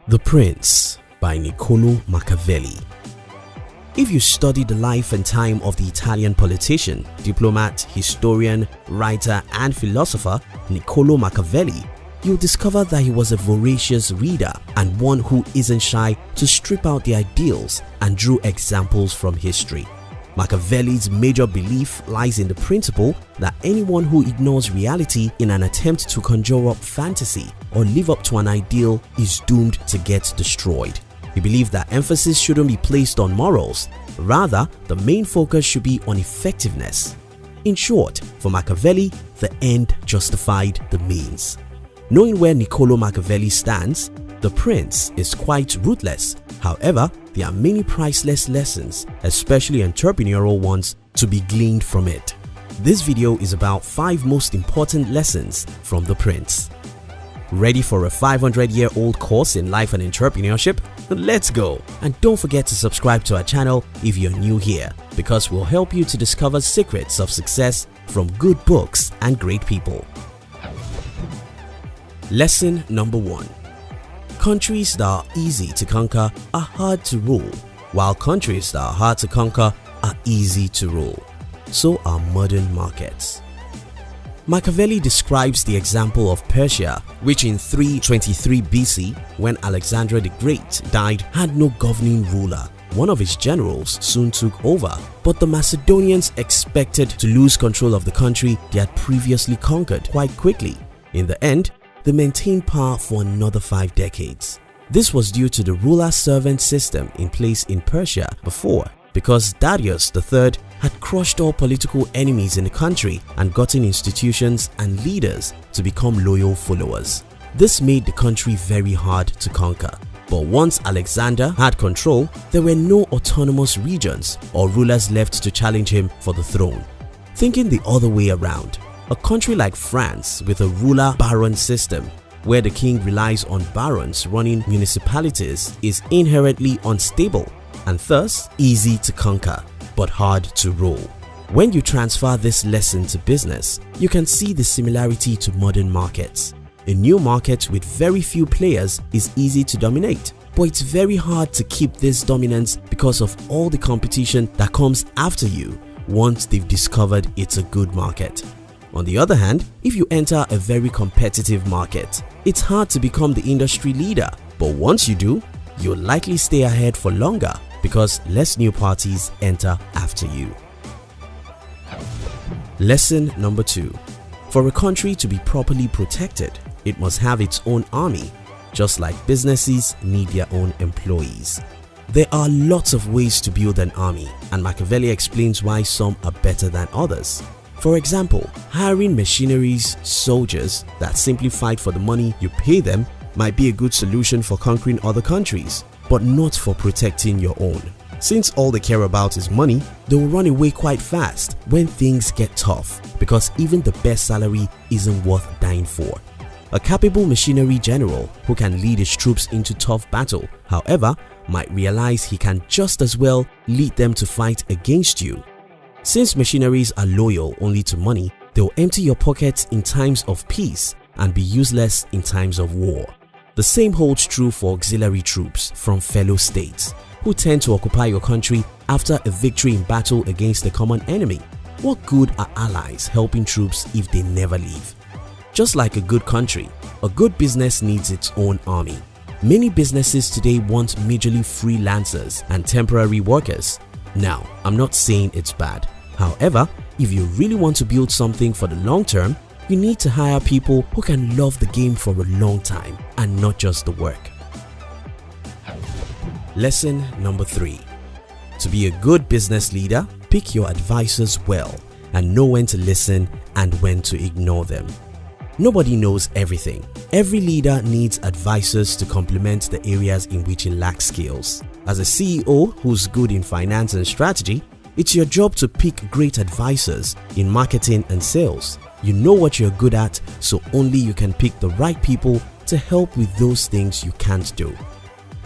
The Prince by Niccolo Machiavelli. If you study the life and time of the Italian politician, diplomat, historian, writer and philosopher Niccolo Machiavelli, you'll discover that he was a voracious reader and one who isn't shy to strip out the ideals and drew examples from history. Machiavelli's major belief lies in the principle that anyone who ignores reality in an attempt to conjure up fantasy or live up to an ideal is doomed to get destroyed. He believed that emphasis shouldn't be placed on morals, rather the main focus should be on effectiveness. In short, for Machiavelli, the end justified the means. Knowing where Niccolo Machiavelli stands, The Prince is quite ruthless. However, there are many priceless lessons, especially entrepreneurial ones, to be gleaned from it. This video is about 5 most important lessons from The Prince. Ready for a 500-year-old course in life and entrepreneurship? Let's go! And don't forget to subscribe to our channel if you're new here, because we'll help you to discover secrets of success from good books and great people. Lesson number 1. Countries that are easy to conquer are hard to rule, while countries that are hard to conquer are easy to rule. So are modern markets. Machiavelli describes the example of Persia, which in 323 BC, when Alexander the Great died, had no governing ruler. One of his generals soon took over, but the Macedonians expected to lose control of the country they had previously conquered quite quickly. In the end, they maintained power for another 5 decades. This was due to the ruler-servant system in place in Persia before, because Darius III had crushed all political enemies in the country and gotten institutions and leaders to become loyal followers. This made the country very hard to conquer. But once Alexander had control, there were no autonomous regions or rulers left to challenge him for the throne. Thinking the other way around, a country like France with a ruler-baron system, where the king relies on barons running municipalities, is inherently unstable and thus easy to conquer but hard to rule. When you transfer this lesson to business, you can see the similarity to modern markets. A new market with very few players is easy to dominate, but it's very hard to keep this dominance because of all the competition that comes after you once they've discovered it's a good market. On the other hand, if you enter a very competitive market, it's hard to become the industry leader, but once you do, you'll likely stay ahead for longer because less new parties enter after you. Lesson number 2. For a country to be properly protected, it must have its own army, just like businesses need their own employees. There are lots of ways to build an army, and Machiavelli explains why some are better than others. For example, hiring mercenaries, soldiers that simply fight for the money you pay them might be a good solution for conquering other countries, but not for protecting your own. Since all they care about is money, they will run away quite fast when things get tough, because even the best salary isn't worth dying for. A capable mercenary general who can lead his troops into tough battle, however, might realize he can just as well lead them to fight against you. Since mercenaries are loyal only to money, they will empty your pockets in times of peace and be useless in times of war. The same holds true for auxiliary troops from fellow states, who tend to occupy your country after a victory in battle against a common enemy. What good are allies helping troops if they never leave? Just like a good country, a good business needs its own army. Many businesses today want majorly freelancers and temporary workers. Now, I'm not saying it's bad. However, if you really want to build something for the long term, you need to hire people who can love the game for a long time and not just the work. Lesson number 3. To be a good business leader, pick your advisors well and know when to listen and when to ignore them. Nobody knows everything. Every leader needs advisors to complement the areas in which he lacks skills. As a CEO who's good in finance and strategy, it's your job to pick great advisors in marketing and sales. You know what you're good at, so only you can pick the right people to help with those things you can't do.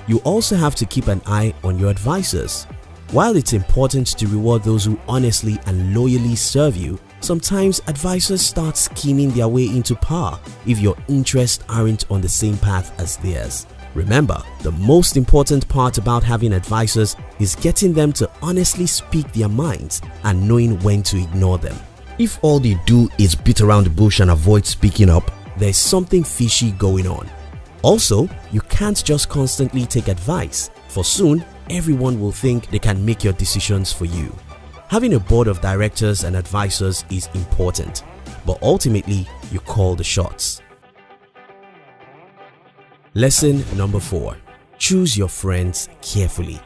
You also have to keep an eye on your advisors. While it's important to reward those who honestly and loyally serve you, sometimes advisors start scheming their way into power if your interests aren't on the same path as theirs. Remember, the most important part about having advisors is getting them to honestly speak their minds and knowing when to ignore them. If all they do is beat around the bush and avoid speaking up, there's something fishy going on. Also, you can't just constantly take advice, for soon everyone will think they can make your decisions for you. Having a board of directors and advisors is important, but ultimately you call the shots. Lesson number 4. Choose your friends carefully.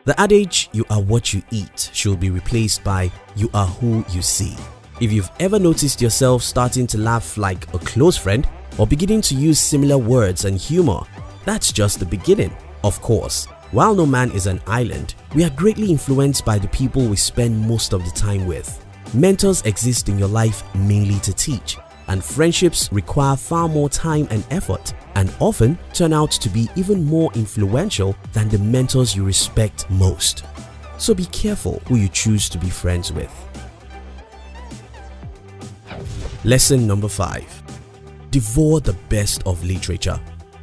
The adage, "you are what you eat," should be replaced by "you are who you see." If you've ever noticed yourself starting to laugh like a close friend or beginning to use similar words and humor, that's just the beginning. Of course, while no man is an island, we are greatly influenced by the people we spend most of the time with. Mentors exist in your life mainly to teach, and friendships require far more time and effort and often turn out to be even more influential than the mentors you respect most. So be careful who you choose to be friends with. Lesson number 5. Devour the best of literature.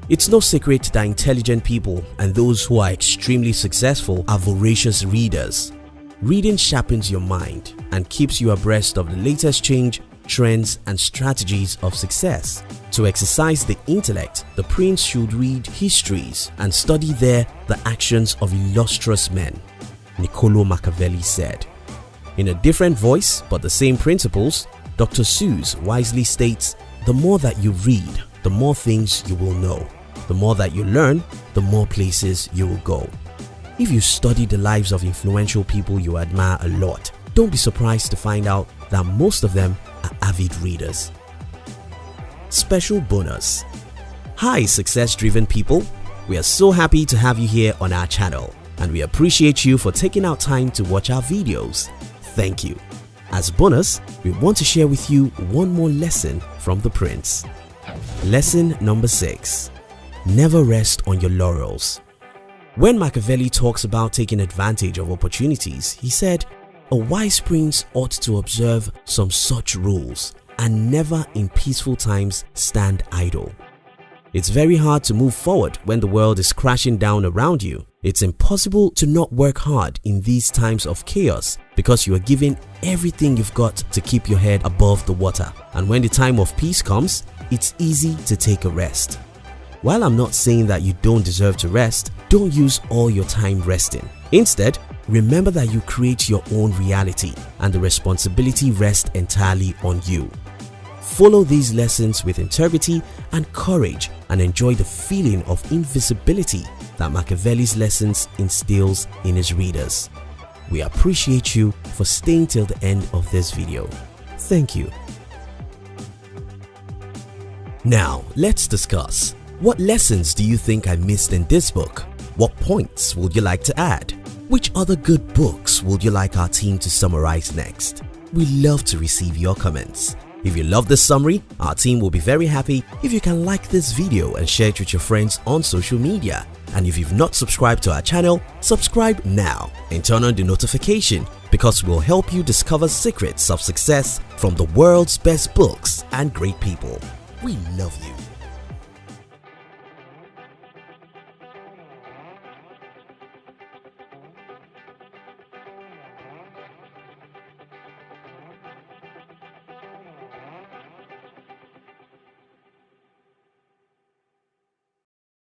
It's no secret that intelligent people and those who are extremely successful are voracious readers. Reading sharpens your mind and keeps you abreast of the latest change, trends, and strategies of success. To exercise the intellect, the prince should read histories and study there the actions of illustrious men, Niccolo Machiavelli said. In a different voice but the same principles, Dr. Seuss wisely states, "The more that you read, the more things you will know. The more that you learn, the more places you will go." If you study the lives of influential people you admire a lot, don't be surprised to find out that most of them are avid readers. Special bonus. Hi success-driven people, we are so happy to have you here on our channel and we appreciate you for taking out time to watch our videos. Thank you. As bonus, we want to share with you one more lesson from the Prince. Lesson number 6. Never rest on your laurels. When Machiavelli talks about taking advantage of opportunities, he said, "A wise prince ought to observe some such rules and never in peaceful times stand idle." It's very hard to move forward when the world is crashing down around you. It's impossible to not work hard in these times of chaos because you are giving everything you've got to keep your head above the water. And when the time of peace comes, it's easy to take a rest. While I'm not saying that you don't deserve to rest, don't use all your time resting. Instead, remember that you create your own reality and the responsibility rests entirely on you. Follow these lessons with integrity and courage and enjoy the feeling of invisibility that Machiavelli's lessons instills in his readers. We appreciate you for staying till the end of this video. Thank you. Now, let's discuss. What lessons do you think I missed in this book? What points would you like to add? Which other good books would you like our team to summarize next? We love to receive your comments. If you love this summary, our team will be very happy if you can like this video and share it with your friends on social media. And if you've not subscribed to our channel, subscribe now and turn on the notification because we'll help you discover secrets of success from the world's best books and great people. We love you.